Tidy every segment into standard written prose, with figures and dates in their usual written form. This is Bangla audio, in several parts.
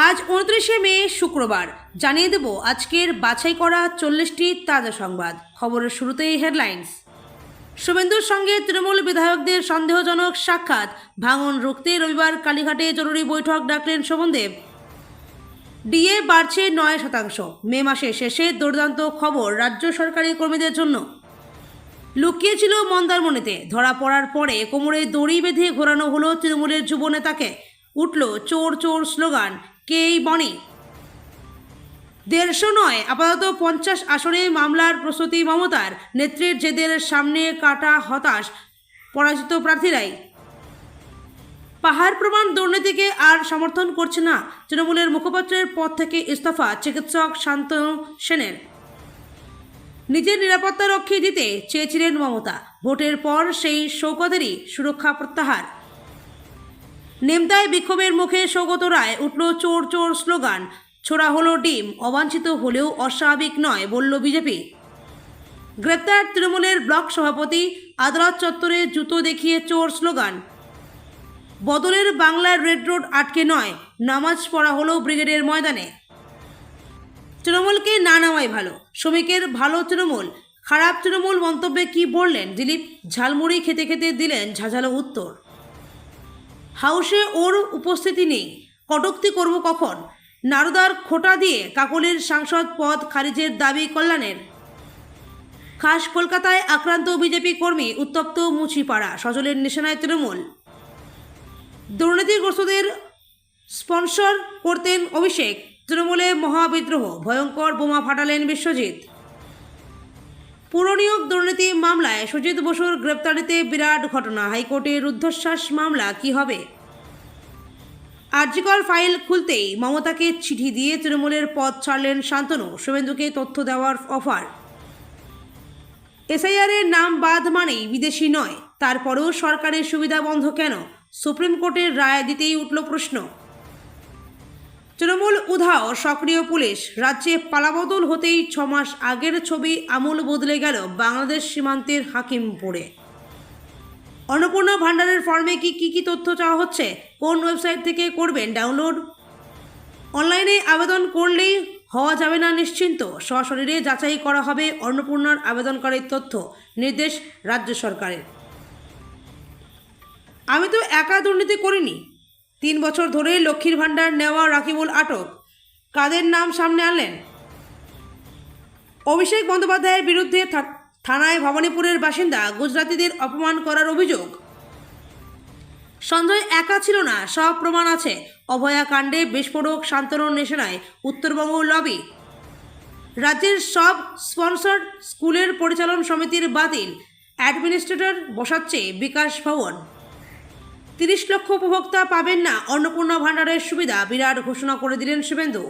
আজ 29শে মে শুক্রবার জানিয়ে দেব আজকের বাছাই করা 40টি তাজা সংবাদ। খবরের শুরুতেই হেডলাইন্স। শুভেন্দুর সঙ্গে তৃণমূল বিধায়কদের সন্দেহজনক সাক্ষাৎ, ভাঙন রুখতে রবিবার কালীঘাটে জরুরি বৈঠক ডাকলেন শোভনদেব। ডিএ বাড়ছে 9%। মে মাসের শেষে দুর্দান্ত খবর রাজ্য সরকারি কর্মীদের জন্য। লুকিয়েছিল মন্দারমণিতে, ধরা পড়ার পরে কোমরে দড়ি বেঁধে ঘোরানো হলো তৃণমূলের যুব নেতাকে। উঠল চোর চোর স্লোগান, কে এই বনি? 150 নয়, আপাতত 50 আসনে মামলার প্রস্তুতি মমতার। নেত্রীর জেদের সামনে কাটা হতাশ পরাজিত প্রার্থীরাই। পাহাড় প্রমাণ দুর্নীতিকে আর সমর্থন করছে না। তৃণমূলের মুখপাত্রের পদ থেকে ইস্তফা চিকিৎসক শান্তনু সেনের। নিজের নিরাপত্তা রক্ষী দিতে চেয়েছিলেন মমতা, ভোটের পর সেই শওকতেরই সুরক্ষা প্রত্যাহার। নেমতায় বিক্ষোভের মুখে সৌগত রায়। উঠল চোর চোর স্লোগান, ছোড়া হলো ডিম। অবাঞ্ছিত হলেও অস্বাভাবিক নয় বলল বিজেপি। গ্রেপ্তার তৃণমূলের ব্লক সভাপতি। আদালত চত্বরে জুতো দেখিয়ে চোর স্লোগান। বদলের বাংলার রেড রোড আটকে নয়, নামাজ পড়া হলো ব্রিগেডের ময়দানে। তৃণমূলকে না নামাই ভালো, শ্রমিকের ভালো তৃণমূল, খারাপ তৃণমূল মন্তব্যে কি বললেন দিলীপ? ঝালমুড়ি খেতে খেতে দিলেন ঝাঝালো উত্তর। হাউসে ওর উপস্থিতি নেই, কটূক্তি করব কখন? নারদার খোঁটা দিয়ে কাকলের সাংসদ পদ খারিজের দাবি কল্যাণের। খাস কলকাতায় আক্রান্ত বিজেপি কর্মী, উত্তপ্ত মুচিপাড়া, সজলের নিশানায় তৃণমূল। দুর্নীতিগ্রস্তদের স্পন্সর করতেন অভিষেক, তৃণমূলে মহাবিদ্রোহ, ভয়ঙ্কর বোমা ফাটালেন বিশ্বজিৎ। পুরনিয়োগ দুর্নীতি মামলায় সুজিত বসুর গ্রেপ্তারিতে বিরাট ঘটনা, হাইকোর্টের রুদ্ধশ্বাস মামলা কি হবে? আরজিকর ফাইল খুলতেই মমতাকে চিঠি দিয়ে তৃণমূলের পদ ছাড়লেন শান্তনু, শুভেন্দুকে তথ্য দেওয়ার অফার। এসআইআরের নাম বাদ মানেই বিদেশি নয়, তারপরেও সরকারের সুবিধা বন্ধ কেন? সুপ্রিম কোর্টের রায় দিতেই উঠল প্রশ্ন। তৃণমূল উধাও, সক্রিয় পুলিশ। রাজ্যে পালাবদল হতেই 6 মাস আগের ছবি আমূল বদলে গেল বাংলাদেশ সীমান্তের হাকিমপুরে। অন্নপূর্ণা ভান্ডারের ফর্মে কি তথ্য চাওয়া হচ্ছে? কোন ওয়েবসাইট থেকে করবেন ডাউনলোড? অনলাইনে আবেদন করলেই হওয়া যাবে না নিশ্চিন্ত, সশরীরে যাচাই করা হবে অন্নপূর্ণার আবেদনকারীর তথ্য, নির্দেশ রাজ্য সরকারের। আমি তো একা দুর্নীতি করিনি, 3 বছর ধরে লক্ষ্মীর ভাণ্ডার নেওয়া রাকিবুল আটক। কাদের নাম সামনে আনলেন? অভিষেক বন্দ্যোপাধ্যায়ের বিরুদ্ধে থানায় ভবানীপুরের বাসিন্দা গুজরাতিদের অপমান করার অভিযোগ। সঞ্জয় একা ছিল না, সব প্রমাণ আছে। অভয়া কাণ্ডে বিস্ফোরক শান্তনুর নিশানায় উত্তরবঙ্গ লবি। রাজ্যের সব স্পন্সর্ড স্কুলের পরিচালন সমিতির বাতিল, অ্যাডমিনিস্ট্রেটর বসাচ্ছে বিকাশ ভবন। 30 লক্ষ উপভোক্তা পাবেন না অন্নপূর্ণা ভাণ্ডারের সুবিধা, বিরাট ঘোষণা করে দিলেন শুভেন্দু।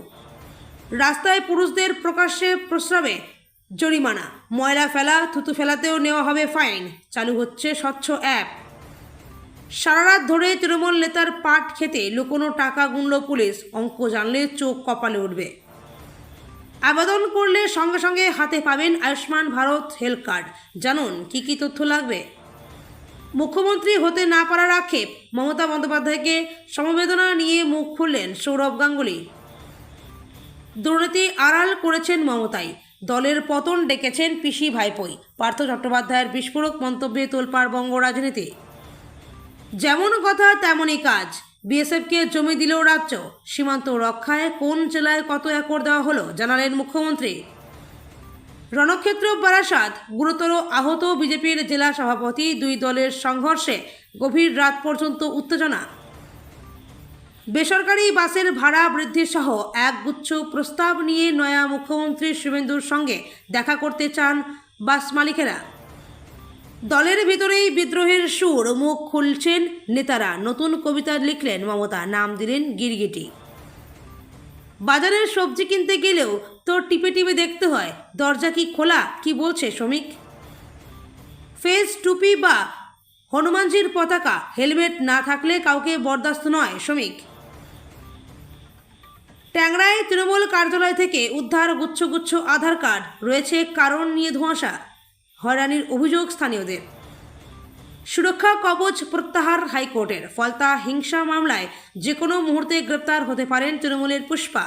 রাস্তায় পুরুষদের প্রকাশ্যে প্রস্রাবে জরিমানা, ময়লা ফেলা থুতু ফেলাতেও নেওয়া হবে ফাইন। চালু হচ্ছে স্বচ্ছ অ্যাপ। সারা রাত ধরে তৃণমূল নেতার পাট খেতে লুকোনো টাকা গুনল পুলিশ, অঙ্ক জানলে চোখ কপালে উঠবে। আবেদন করলে সঙ্গে সঙ্গে হাতে পাবেন আয়ুষ্মান ভারত হেলথ কার্ড। জানুন কি তথ্য লাগবে। মুখ্যমন্ত্রী হতে না পারার আক্ষেপ, মমতা বন্দ্যোপাধ্যায়কে সমবেদনা নিয়ে মুখ খুললেন সৌরভ গাঙ্গুলি। দুর্নীতি আড়াল করেছেন মমতাই, দলের পতন ডেকেছেন পিসি ভাইপোই। পার্থ চট্টোপাধ্যায়ের বিস্ফোরক মন্তব্যে তোলপাড় বঙ্গ রাজনীতি। যেমন কথা তেমনই কাজ, বিএসএফকে জমি দিল রাজ্য। সীমান্ত রক্ষায় কোন জেলায় কত একর দেওয়া হলো জানালেন মুখ্যমন্ত্রী। রণক্ষেত্র বারাসাত, গুরুতর আহত বিজেপির জেলা সভাপতি। 2 দলের সংঘর্ষে গভীর রাত পর্যন্ত উত্তেজনা। বেসরকারি বাসের ভাড়া বৃদ্ধি সহ একগুচ্ছ প্রস্তাব নিয়ে নয়া মুখ্যমন্ত্রী শুভেন্দুর সঙ্গে দেখা করতে চান বাস মালিকেরা। দলের ভিতরেই বিদ্রোহের সুর, মুখ খুলছেন নেতারা। নতুন কবিতা লিখলেন মমতা, নাম দিলেন গিরগিটি। বাজারের সবজি কিনতে গেলেও তো টিপে টিপে দেখতে হয়, দরজা কি খোলা, কি বলছে শ্রমিক। ফেস টুপি বা হনুমানজির পতাকা, হেলমেট না থাকলে কাউকে বরদাস্ত নয় শ্রমিক। ট্যাংরায় তৃণমূল কার্যালয় থেকে উদ্ধার গুচ্ছ গুচ্ছ আধার কার্ড, রয়েছে কারণ নিয়ে ধোঁয়াশা। হয়রানির অভিযোগ স্থানীয়দের। সুরক্ষা কবচ প্রত্যাহার হাইকোর্টের, ফলতা হিংসা মামলায় যে কোনো মুহূর্তে গ্রেপ্তার হতে পারেন তৃণমূলের পুষ্পা।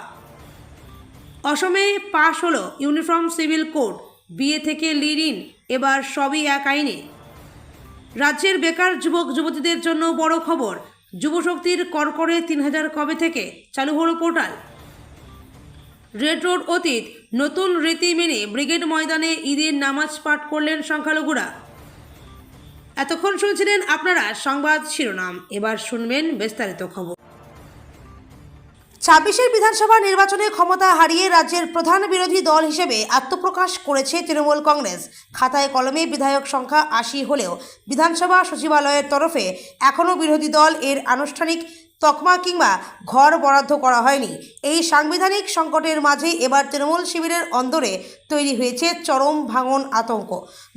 অসমে পাশ হলো ইউনিফর্ম সিভিল কোড, বিয়ে থেকে লিড ইন, এবার সবই এক আইনে। রাজ্যের বেকার যুবক যুবতীদের জন্য বড় খবর, যুবশক্তির করকরে 3000 কবে থেকে চালু হলো পোর্টাল। রেড রোড অতীত, নতুন রীতি মেনে ব্রিগেড ময়দানে ঈদের নামাজ পাঠ করলেন সংখ্যালঘুরা। এতক্ষণ শুনছিলেন আপনারা সংবাদ শিরোনাম, এবার শুনবেন বিস্তারিত খবর। 26 বিধানসভা নির্বাচনে ক্ষমতা হারিয়ে রাজ্যের প্রধান বিরোধী দল হিসেবে আত্মপ্রকাশ করেছে তৃণমূল কংগ্রেস। খাতায় কলমে বিধায়ক সংখ্যা 80 হলেও বিধানসভা সচিবালয়ের তরফে এখনও বিরোধী দল এর আনুষ্ঠানিক তকমা কিংবা ঘর বরাদ্দ করা হয়নি। এই সাংবিধানিক সংকটের মাঝে এবার তৃণমূল শিবিরের অন্দরে তৈরি হয়েছে চরম ভাঙন আতঙ্ক।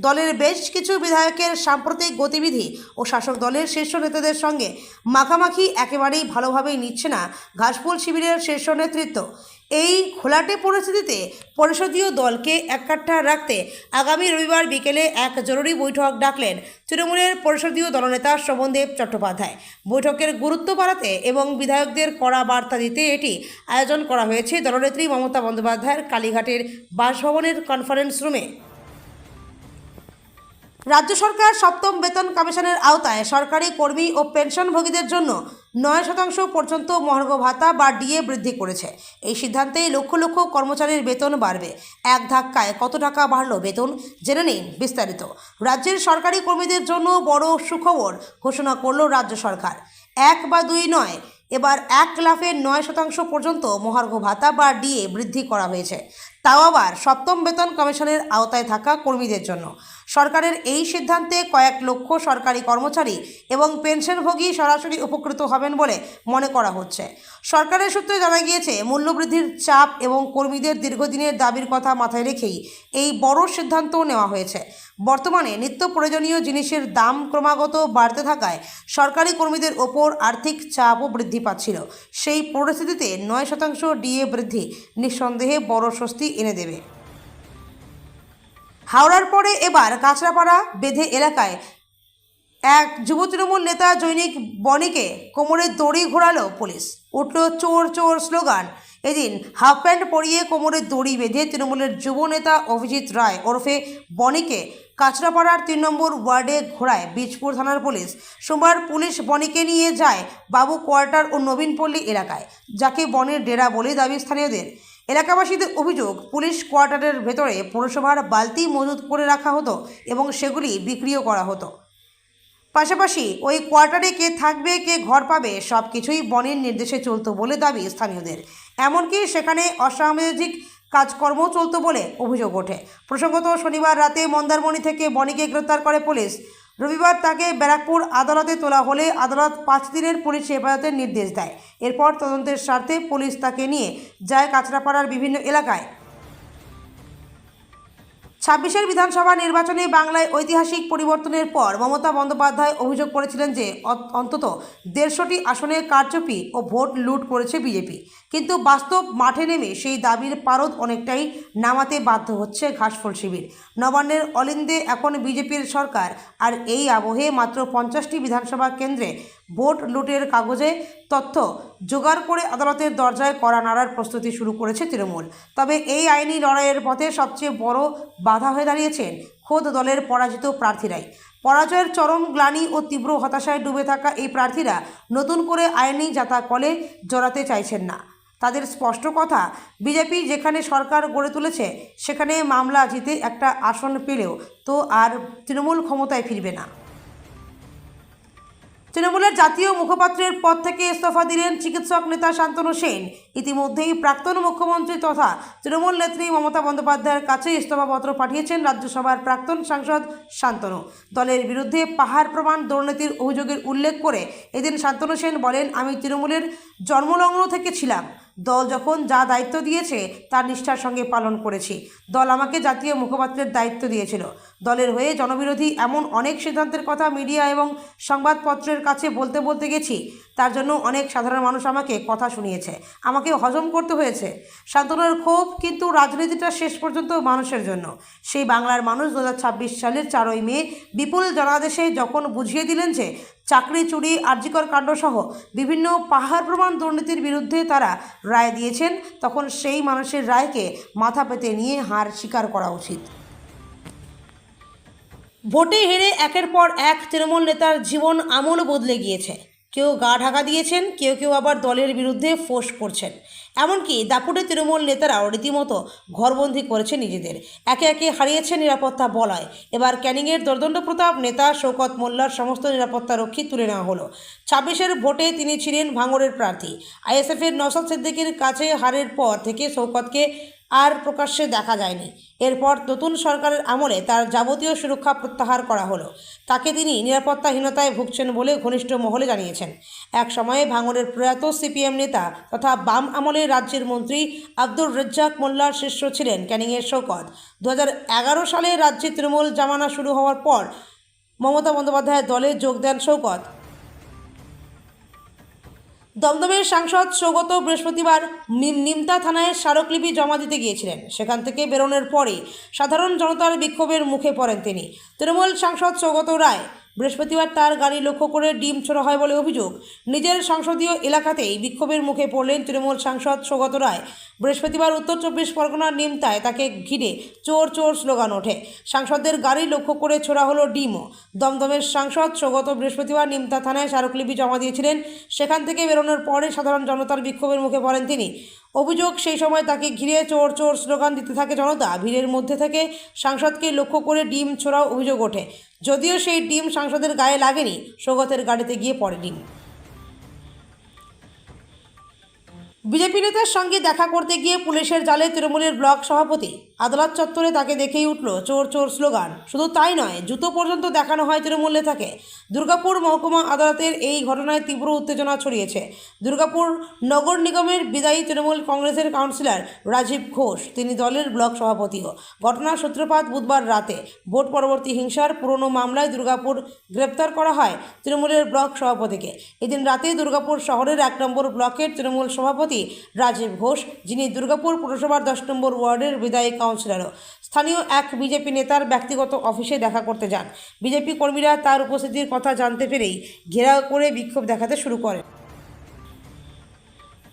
দলের বেশ কিছু বিধায়কের সাম্প্রতিক গতিবিধি ও শাসক দলের শীর্ষ নেতাদের সঙ্গে মাখামাখি একেবারেই ভালোভাবেই নিচ্ছে না ঘাসফুল শিবিরের শীর্ষ নেতৃত্ব। এই ঘোলাটে পরিস্থিতিতে পরিষদীয় দলকে এককাট্টা রাখতে আগামী রবিবার বিকেলে এক জরুরি বৈঠক ডাকলেন তৃণমূলের পরিষদীয় দলনেতা শোভনদেব চট্টোপাধ্যায়। বৈঠকের গুরুত্ব বাড়াতে এবং বিধায়কদের কড়া বার্তা দিতে এটি আয়োজন করা হয়েছে দলনেত্রী মমতা বন্দ্যোপাধ্যায়ের কালীঘাটের বাসভবনের কনফারেন্স রুমে। রাজ্য সরকার সপ্তম বেতন কমিশনের আওতায় সরকারি কর্মী ও পেনশনভোগীদের জন্য 9% পর্যন্ত মহার্ঘ ভাতা বা ডিএ বৃদ্ধি করেছে। এই সিদ্ধান্তে লক্ষ লক্ষ কর্মচারীর বেতন বাড়বে। এক ধাক্কায় কত টাকা বাড়লো বেতন, জেনে নিন বিস্তারিত। রাজ্যের সরকারি কর্মীদের জন্য বড় সুখবর ঘোষণা করল রাজ্য সরকার। 1 বা 2 নয়, এবার 1 লাফের 9% পর্যন্ত মহার্ঘ ভাতা বা ডিএ বৃদ্ধি করা হয়েছে, তাও আবার সপ্তম বেতন কমিশনের আওতায় থাকা কর্মীদের জন্য। সরকারের এই সিদ্ধান্তে কয়েক লক্ষ সরকারি কর্মচারী এবং পেনশনভোগী সরাসরি উপকৃত হবেন বলে মনে করা হচ্ছে। সরকারের সূত্রে জানা গিয়েছে, মূল্যবৃদ্ধির চাপ এবং কর্মীদের দীর্ঘদিনের দাবির কথা মাথায় রেখেই এই বড় সিদ্ধান্ত নেওয়া হয়েছে। বর্তমানে নিত্য প্রয়োজনীয় জিনিসের দাম ক্রমাগত বাড়তে থাকায় সরকারি কর্মীদের ওপর আর্থিক চাপও বৃদ্ধি পাচ্ছিল। সেই পরিস্থিতিতে 9% ডিএ বৃদ্ধি নিঃসন্দেহে বড় স্বস্তি এনে দেবে। হাওড়ার পরে এবার কাঁচরাপাড়া বেঁধে এলাকায় এক যুব তৃণমূল নেতা জৈনিক বনিকে কোমরে দড়ি ঘোরালো পুলিশ। উঠল চোর চোর স্লোগান। এদিন হাফ প্যান্ট পরিয়ে কোমরে দড়ি বেঁধে তৃণমূলের যুব নেতা অভিজিৎ রায় ওরফে বনিকে কাঁচরাপাড়ার 3 নম্বর ওয়ার্ডে ঘোরায় বীজপুর থানার পুলিশ। সোমবার পুলিশ বনিকে নিয়ে যায় বাবু কোয়ার্টার ও নবীনপল্লী এলাকায়, যাকে বনের ডেরা বলে দাবি স্থানীয়দের। এলাকাবাসীদের অভিযোগ, পুলিশ কোয়ার্টারের ভেতরে পৌরসভার বালতি মজুত করে রাখা হতো এবং সেগুলি বিক্রিও করা হতো। পাশাপাশি ওই কোয়ার্টারে কে থাকবে, কে ঘর পাবে, সব কিছুই বনের নির্দেশে চলতো বলে দাবি স্থানীয়দের। এমনকি সেখানে অসামাজিক কাজকর্ম চলতো বলে অভিযোগ ওঠে। প্রসঙ্গত, শনিবার রাতে মন্দারমণি থেকে বনিকে গ্রেপ্তার করে পুলিশ। রবিবার তাকে ব্যারাকপুর আদালতে তোলা হলে আদালত 5 দিনের পুলিশ হেফাজতের নির্দেশ দেয়। এরপর তদন্তের স্বার্থে পুলিশ তাকে নিয়ে যায় কাঁচরাপাড়ার বিভিন্ন এলাকায়। 26 বিধানসভা নির্বাচনে বাংলায় ঐতিহাসিক পরিবর্তনের পর মমতা বন্দ্যোপাধ্যায় অভিযোগ করেছিলেন যে অন্তত 150টি আসনে কারচুপি ও ভোট লুট করেছে বিজেপি। কিন্তু বাস্তব মাঠে নেমে সেই দাবির পারদ অনেকটাই নামাতে বাধ্য হচ্ছে ঘাসফুল শিবির। নবান্নের অলিন্দে এখন বিজেপির সরকার, আর এই আবহে মাত্র 50টি বিধানসভা কেন্দ্রে ভোট লুটের কাগজে তথ্য জোগাড় করে আদালতের দরজায় কড়া নাড়ার প্রস্তুতি শুরু করেছে তৃণমূল। তবে এই আইনি লড়াইয়ের পথে সবচেয়ে বড় বাধা হয়ে দাঁড়িয়েছেন খোদ দলের পরাজিত প্রার্থীরাই। পরাজয়ের চরম গ্লানি ও তীব্র হতাশায় ডুবে থাকা এই প্রার্থীরা নতুন করে আইনি জাতাকলে জড়াতে চাইছেন না। তাদের স্পষ্ট কথা, বিজেপি যেখানে সরকার গড়ে তুলেছে সেখানে মামলা জিতে একটা আসন পেলেও তো আর তৃণমূল ক্ষমতায় ফিরবে না। তৃণমূলের জাতীয় মুখপাত্রের পদ থেকে ইস্তফা দিলেন চিকিৎসক নেতা শান্তনু সেন। ইতিমধ্যেই প্রাক্তন মুখ্যমন্ত্রী তথা তৃণমূল নেত্রী মমতা বন্দ্যোপাধ্যায়ের কাছে ইস্তফাপত্র পাঠিয়েছেন রাজ্যসভার প্রাক্তন সাংসদ শান্তনু। দলের বিরুদ্ধে পাহাড় প্রমাণ দুর্নীতির অভিযোগের উল্লেখ করে এদিন শান্তনু সেন বলেন, আমি তৃণমূলের জন্মলগ্ন থেকে ছিলাম। দল যখন যা দায়িত্ব দিয়েছে তা নিষ্ঠার সঙ্গে পালন করেছি। দল আমাকে জাতীয় মুখপাত্রের দায়িত্ব দিয়েছিল। দলের হয়ে জনবিরোধী এমন অনেক সিদ্ধান্তের কথা মিডিয়া এবং সংবাদপত্রের কাছে বলতে বলতে গেছি। তার জন্য অনেক সাধারণ মানুষ আমাকে কথা শুনিয়েছে, আমাকে হজম করতে হয়েছে। শান্তনুর ক্ষোভ কিন্তু রাজনীতিটা শেষ পর্যন্ত মানুষের জন্য। সেই বাংলার মানুষ 2026 সালের 4ই মে বিপুল জনাদেশে যখন বুঝিয়ে দিলেন যে চাকরি চুরি, আরজিকর কাণ্ডসহ বিভিন্ন পাহাড় প্রমাণ দুর্নীতির বিরুদ্ধে তারা রায় দিয়েছেন, তখন সেই মানুষের রায়কে মাথা পেতে নিয়ে হার স্বীকার করা উচিত। ভোটে হেরে একের পর এক তৃণমূল নেতার জীবন আমূল বদলে গিয়েছে। কেউ গা ঢাকা দিয়েছেন, কেউ কেউ আবার দলের বিরুদ্ধে ফোঁস করছেন। এমনকি দাপুটে তৃণমূল নেতারাও রীতিমতো ঘরবন্দি করেছে নিজেদের। একে একে হারিয়েছে নিরাপত্তা বলয়। এবার ক্যানিংয়ের দর্দণ্ড প্রতাপ নেতা শওকত মোল্লার সমস্ত নিরাপত্তা রক্ষী তুলে নেওয়া হলো। 26-এর ভোটে তিনি ছিলেন ভাঙড়ের প্রার্থী। আইএসএফের নওশাদ সিদ্দিকীর কাছে হারের পর থেকে শওকতকে আর প্রকাশ্যে দেখা যায়নি। এরপর নতুন সরকারের আমলে তার যাবতীয় সুরক্ষা প্রত্যাহার করা হলো। তাকে তিনি নিরাপত্তাহীনতায় ভুগছেন বলে ঘনিষ্ঠ মহলে জানিয়েছেন। এক সময়ে ভাঙড়ের প্রয়াত সিপিএম নেতা তথা বাম আমলের রাজ্যের মন্ত্রী আব্দুর রাজ্জাক মোল্লার শিষ্য ছিলেন ক্যানিংয়ের শওকত। 2011 সালে রাজ্যে তৃণমূল জামানা শুরু হওয়ার পর মমতা বন্দ্যোপাধ্যায়ের দলে যোগ দেন শওকত। দমদমের সাংসদ সৌগত বৃহস্পতিবার নিমতা থানায় স্মারকলিপি জমা দিতে গিয়েছিলেন। সেখান থেকে বেরোনোর পরেই সাধারণ জনতার বিক্ষোভের মুখে পড়েন তিনি। তৃণমূল সাংসদ সৌগত রায় বৃহস্পতিবার তার গাড়ি লক্ষ্য করে ডিম ছোড়া হয় বলে অভিযোগ। নিজের সংসদীয় এলাকাতেই বিক্ষোভের মুখে পড়লেন তৃণমূল সাংসদ সৌগত রায়। বৃহস্পতিবার উত্তর 24 পরগনার নিমতায় তাকে ঘিরে চোর চোর স্লোগান ওঠে। সাংসদদের গাড়ি লক্ষ্য করে ছোড়া হলো ডিমও। দমদমের সাংসদ সৌগত বৃহস্পতিবার নিমতা থানায় স্মারকলিপি জমা দিয়েছিলেন। সেখান থেকে বেরোনোর পরে সাধারণ জনতার বিক্ষোভের মুখে পড়েন তিনি। অভিযোগ, সেই সময় তাকে ঘিরে চোর চোর স্লোগান দিতে থাকে জনতা। ভিড়ের মধ্যে থেকে সাংসদকে লক্ষ্য করে ডিম ছোড়াও অভিযোগ ওঠে। যদিও সেই ডিম সাংসদের গায়ে লাগেনি, সৌগতের গাড়িতে গিয়ে পড়ে ডিম। বিজেপি নেতার সঙ্গে দেখা করতে গিয়ে পুলিশের জালে তৃণমূলের ব্লক সভাপতি। আদালত চত্বরে তাকে দেখেই উঠল চোর চোর স্লোগান। শুধু তাই নয়, জুতো পর্যন্ত দেখানো হয় তৃণমূল নেতাকে। দুর্গাপুর মহকুমা আদালতের এই ঘটনায় তীব্র উত্তেজনা ছড়িয়েছে। দুর্গাপুর নগর নিগমের বিদায়ী তৃণমূল কংগ্রেসের কাউন্সিলর রাজীব ঘোষ, তিনি দলের ব্লক সভাপতিও। ঘটনার সূত্রপাত বুধবার রাতে। ভোট পরবর্তী হিংসার পুরনো মামলায় দুর্গাপুর গ্রেপ্তার করা হয় তৃণমূলের ব্লক সভাপতিকে। এদিন রাতে দুর্গাপুর শহরের 1 নম্বর ব্লকের তৃণমূল সভাপতি রাজীব ঘোষ, যিনি দুর্গাপুর পুরসভার 10 নম্বর ওয়ার্ডের বিদায়ী কাউন্সিলরও, স্থানীয় এক বিজেপি নেতার ব্যক্তিগত অফিসে দেখা করতে যান। বিজেপি কর্মীরা তার উপস্থিতির কথা জানতে পেরেই ঘেরাও করে বিক্ষোভ দেখাতে শুরু করেন।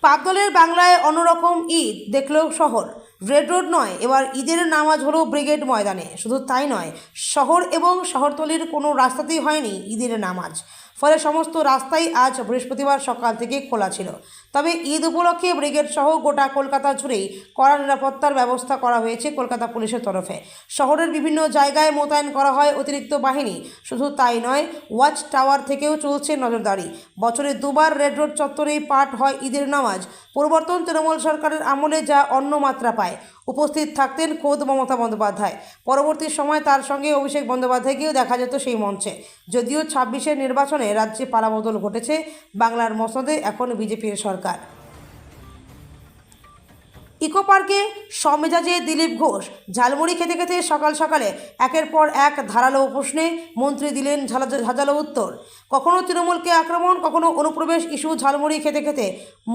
পাবদলের বাংলায় অন্যরকম ঈদ দেখল শহর। রেড রোড নয়, এবার ঈদের নামাজ হলো ব্রিগেড ময়দানে। শুধু তাই নয়, শহর এবং শহরতলির কোনো রাস্তাতেই হয়নি ঈদের নামাজ। ফলে সমস্ত রাস্তাই আজ বৃহস্পতিবার সকাল থেকে খোলা ছিল। তবে ঈদ উপলক্ষে ব্রিগেড সহ গোটা কলকাতা জুড়েই কড়া নিরাপত্তার ব্যবস্থা করা হয়েছে কলকাতা পুলিশের তরফে। শহরের বিভিন্ন জায়গায় মোতায়েন করা হয় অতিরিক্ত বাহিনী। শুধু তাই নয়, ওয়াচ টাওয়ার থেকেও চলছে নজরদারি। বছরে দুবার রেড রোড চত্বরেই পাঠ হয় ঈদের নামাজ। পরিবর্তন তৃণমূল সরকারের আমলে যা অন্য মাত্রা পায়। উপস্থিত থাকতেন খোদ মমতা বন্দ্যোপাধ্যায়। পরবর্তী সময় তার সঙ্গে অভিষেক বন্দ্যোপাধ্যায়কেও দেখা যেত সেই মঞ্চে। যদিও 26-এর নির্বাচনে রাজ্যে পালাবদল ঘটেছে, বাংলার মসনদে এখন বিজেপির সরকার। ইকো পার্কে সমেজাজে দিলীপ ঘোষ। ঝালমুড়ি খেতে খেতে সকাল সকালে একের পর এক ধারালো প্রশ্নে মন্ত্রী দিলেন ঝাঁঝালো উত্তর। কখনো তৃণমূলকে আক্রমণ, কখনো অনুপ্রবেশ ইস্যু। ঝালমুড়ি খেতে খেতে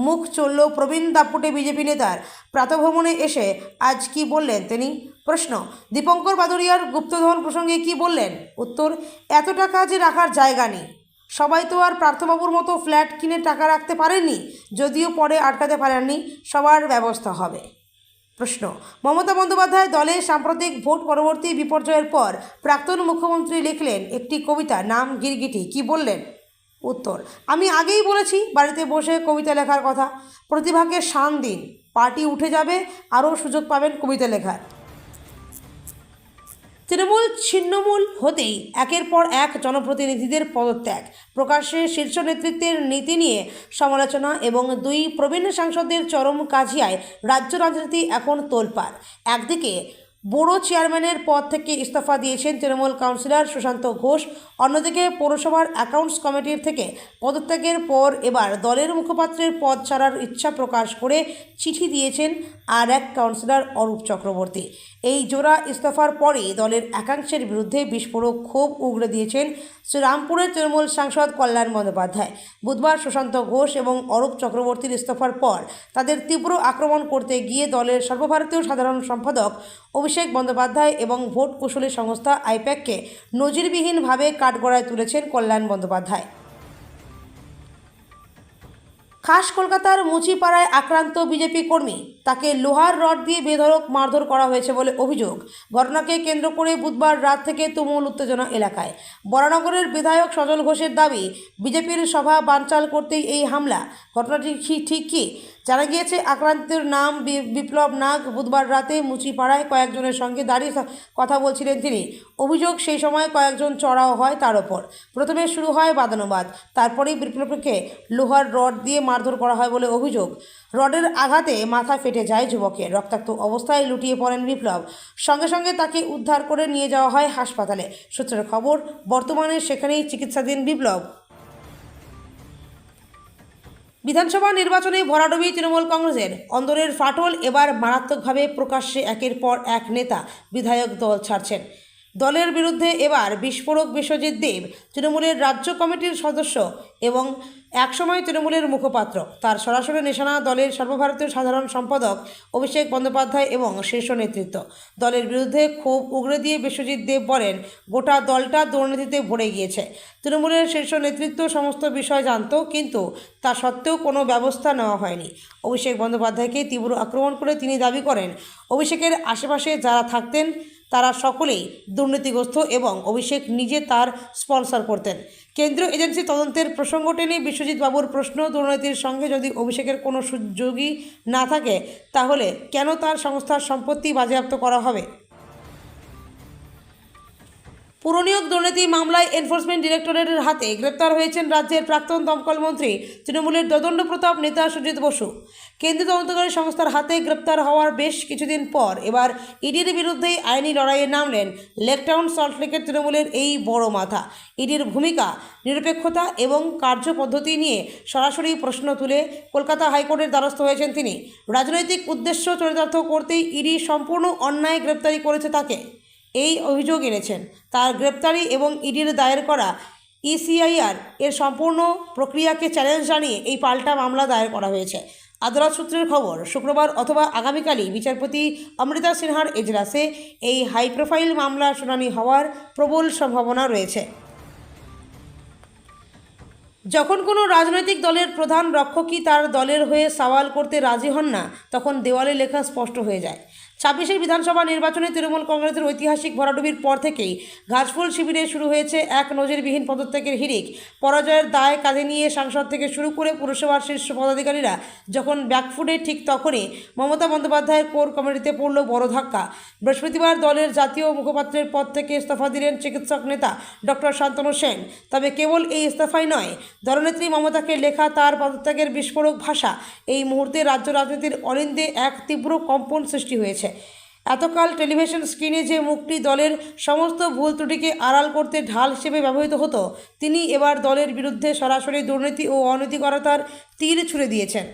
মুখ চলল প্রবীণ দাপুটে বিজেপি নেতার। প্রাতভ্রমণে এসে আজ কি বললেন তিনি? প্রশ্ন, দীপঙ্কর বাদুড়িয়ার গুপ্তধন প্রসঙ্গে কি বললেন? উত্তর, এত টাকা যে রাখার জায়গা নেই। সবাই তো আর পার্থবাবুর মতো ফ্ল্যাট কিনে টাকা রাখতে পারেননি, যদিও পরে আটকাতে পারেননি। সবার ব্যবস্থা হবে। প্রশ্ন, মমতা বন্দ্যোপাধ্যায় দলে সাম্প্রতিক ভোট পরবর্তী বিপর্যয়ের পর প্রাক্তন মুখ্যমন্ত্রী লিখলেন একটি কবিতা, নাম গিরগিটি। কি বললেন? উত্তর, আমি আগেই বলেছি বাড়িতে বসে কবিতা লেখার কথা। প্রতিভাকে শান দিন, পার্টি উঠে যাবে, আরও সুযোগ পাবেন কবিতা লেখার। তৃণমূল ছিন্নমূল হতেই একের পর এক জনপ্রতিনিধিদের পদত্যাগ, প্রকাশ্যে শীর্ষ নেতৃত্বের নীতি নিয়ে সমালোচনা এবং 2 প্রবীণ সাংসদদের চরম কাজিয়ায় রাজ্য রাজনীতি এখন তোলপাড়। একদিকে বড় চেয়ারম্যানের পদ থেকে ইস্তফা দিয়েছেন তৃণমূল কাউন্সিলর সুশান্ত ঘোষ। অন্যদিকে পৌরসভার অ্যাকাউন্টস কমিটির থেকে পদত্যাগের পর এবার দলের মুখপাত্রের পদ ছাড়ার ইচ্ছা প্রকাশ করে চিঠি দিয়েছেন আর এক কাউন্সিলর অরূপ চক্রবর্তী। এই জোড়া ইস্তফার পরে দলের একাংশের বিরুদ্ধে বিস্ফোরক ক্ষোভ উগড়ে দিয়েছেন শ্রীরামপুরের তৃণমূল সাংসদ কল্যাণ বন্দ্যোপাধ্যায়। বুধবার সুশান্ত ঘোষ এবং অরূপ চক্রবর্তীর ইস্তফার পর তাদের তীব্র আক্রমণ করতে গিয়ে দলের সর্বভারতীয় সাধারণ সম্পাদক অভিষেক বন্দ্যোপাধ্যায় এবং ভোট কুশলী সংস্থা আইপ্যাককে নজিরবিহীনভাবে কাঠগড়ায় তুলেছেন কল্যাণ বন্দ্যোপাধ্যায়। খাস কলকাতার মুচিপাড়ায় আক্রান্ত বিজেপি কর্মী, তাকে লোহার রড দিয়ে বেধড়ক মারধর করা হয়েছে বলে অভিযোগ। ঘটনাকে কেন্দ্র করে বুধবার রাত থেকে তুমুল উত্তেজনা এলাকায়। বরানগরের বিধায়ক সজল ঘোষের দাবি, বিজেপির সভা বানচাল করতেই এই হামলা। ঘটনাটি ঠিক কি? জানা গিয়েছে, আক্রান্তের নাম বিপ্লব নাগ। বুধবার রাতে মুচিপাড়ায় কয়েকজনের সঙ্গে দাঁড়িয়ে কথা বলছিলেন তিনি। অভিযোগ, সেই সময় কয়েকজন চড়াও হয় তার ওপর। প্রথমে শুরু হয় বাদানুবাদ, তারপরেই বিপ্লবকে লোহার রড দিয়ে মারধর করা হয় বলে অভিযোগ। রডের আঘাতে মাথা ফেটে যায় যুবকের। রক্তাক্ত অবস্থায় লুটিয়ে পড়েন বিপ্লব। সঙ্গে সঙ্গে তাকে উদ্ধার করে নিয়ে যাওয়া হয় হাসপাতালে। সূত্রের খবর, বর্তমানে সেখানেই চিকিৎসাধীন বিপ্লব। বিধানসভা নির্বাচনে ভরাডুবি তৃণমূল কংগ্রেসের। অন্দরের ফাটল এবার মারাত্মকভাবে প্রকাশ্যে। একের পর এক নেতা বিধায়ক দল ছাড়ছেন। দলের বিরুদ্ধে এবার বিস্ফোরক বিশ্বজিৎ দেব, তৃণমূলের রাজ্য কমিটির সদস্য এবং একসময় তৃণমূলের মুখপাত্র। তার সরাসরি নিশানা দলের সর্বভারতীয় সাধারণ সম্পাদক অভিষেক বন্দ্যোপাধ্যায় এবং শীর্ষ নেতৃত্ব। দলের বিরুদ্ধে ক্ষোভ উগড়ে দিয়ে বিশ্বজিৎ দেব বলেন, গোটা দলটা দুর্নীতিতে ভরে গিয়েছে। তৃণমূলের শীর্ষ নেতৃত্ব সমস্ত বিষয় জানত, কিন্তু তা সত্ত্বেও কোনো ব্যবস্থা নেওয়া হয়নি। অভিষেক বন্দ্যোপাধ্যায়কে তীব্র আক্রমণ করে তিনি দাবি করেন, অভিষেকের আশেপাশে যারা থাকতেন তারা সকলেই দুর্নীতিগ্রস্ত এবং অভিষেক নিজে তার স্পন্সর করতেন। কেন্দ্রীয় এজেন্সি তদন্তের প্রসঙ্গ টেনে বিশ্বজিৎ বাবুর প্রশ্ন, দুর্নীতির সঙ্গে যদি অভিষেকের কোনো সুযোগই না থাকে, তাহলে কেন তার সংস্থার সম্পত্তি বাজেয়াপ্ত করা হবে? পুরনিয়োগ দুর্নীতি মামলায় এনফোর্সমেন্ট ডিরেক্টরেটের হাতে গ্রেপ্তার হয়েছেন রাজ্যের প্রাক্তন দমকল মন্ত্রী তৃণমূলের দদণ্ড প্রতাপ নেতা সুজিত বসু। কেন্দ্রীয় তদন্তকারী সংস্থার হাতে গ্রেপ্তার হওয়ার বেশ কিছুদিন পর এবার ইডির বিরুদ্ধেই আইনি লড়াইয়ে নামলেন লেকটাউন সল্টলেকের তৃণমূলের এই বড় মাথা। ইডির ভূমিকা, নিরপেক্ষতা এবং কার্যপদ্ধতি নিয়ে সরাসরি প্রশ্ন তুলে কলকাতা হাইকোর্টের দ্বারস্থ হয়েছেন তিনি। রাজনৈতিক উদ্দেশ্য চরিতার্থ করতেই ইডি সম্পূর্ণ অন্যায় গ্রেপ্তারি করেছে তাকে, এই অভিযোগ এনেছেন। তার গ্রেপ্তারি এবং ইডির দায়ের করা ইসিআইআর এর সম্পূর্ণ প্রক্রিয়াকে চ্যালেঞ্জ জানিয়ে এই পাল্টা মামলা দায়ের করা হয়েছে। আদালত সূত্রের খবর, শুক্রবার অথবা আগামীকালই বিচারপতি অমৃতা সিনহার এজলাসে এই হাই প্রোফাইল মামলার শুনানি হওয়ার প্রবল সম্ভাবনা রয়েছে। যখন কোনো রাজনৈতিক দলের প্রধান রক্ষকই তার দলের হয়ে সওয়াল করতে রাজি হন না, তখন দেওয়ালে লেখা স্পষ্ট হয়ে যায়। 26 বিধানসভা নির্বাচনে তৃণমূল কংগ্রেসের ঐতিহাসিক ভরাডুবির পর থেকেই ঘাসফুল শিবিরে শুরু হয়েছে এক নজিরবিহীন পদত্যাগের হিড়িক। পরাজয়ের দায় কাঁধে নিয়ে সাংসদ থেকে শুরু করে পুরসভার শীর্ষ পদাধিকারীরা যখন ব্যাকফুটে, ঠিক তখনই মমতা বন্দ্যোপাধ্যায়ের কোর কমিটিতে পড়ল বড় ধাক্কা। বৃহস্পতিবার দলের জাতীয় মুখপাত্রের পদ থেকে ইস্তফা দিলেন চিকিৎসক নেতা ডক্টর শান্তনু সেন। তবে কেবল এই ইস্তফাই নয়, দলনেত্রী মমতাকে লেখা তার পদত্যাগের বিস্ফোরক ভাষা এই মুহূর্তে রাজ্য রাজনীতির অলিন্দে এক তীব্র কম্পন সৃষ্টি হয়েছে। এতকাল টেলিভিশন স্ক্রিনে যে মুখটি দলের সমস্ত ভুল ত্রুটিকে আড়াল করতে ঢাল হিসেবে ব্যবহৃত হতো, তিনি এবার দলের বিরুদ্ধে সরাসরি দুর্নীতি ও অনৈতিকতার তীর ছুড়ে দিয়েছেন।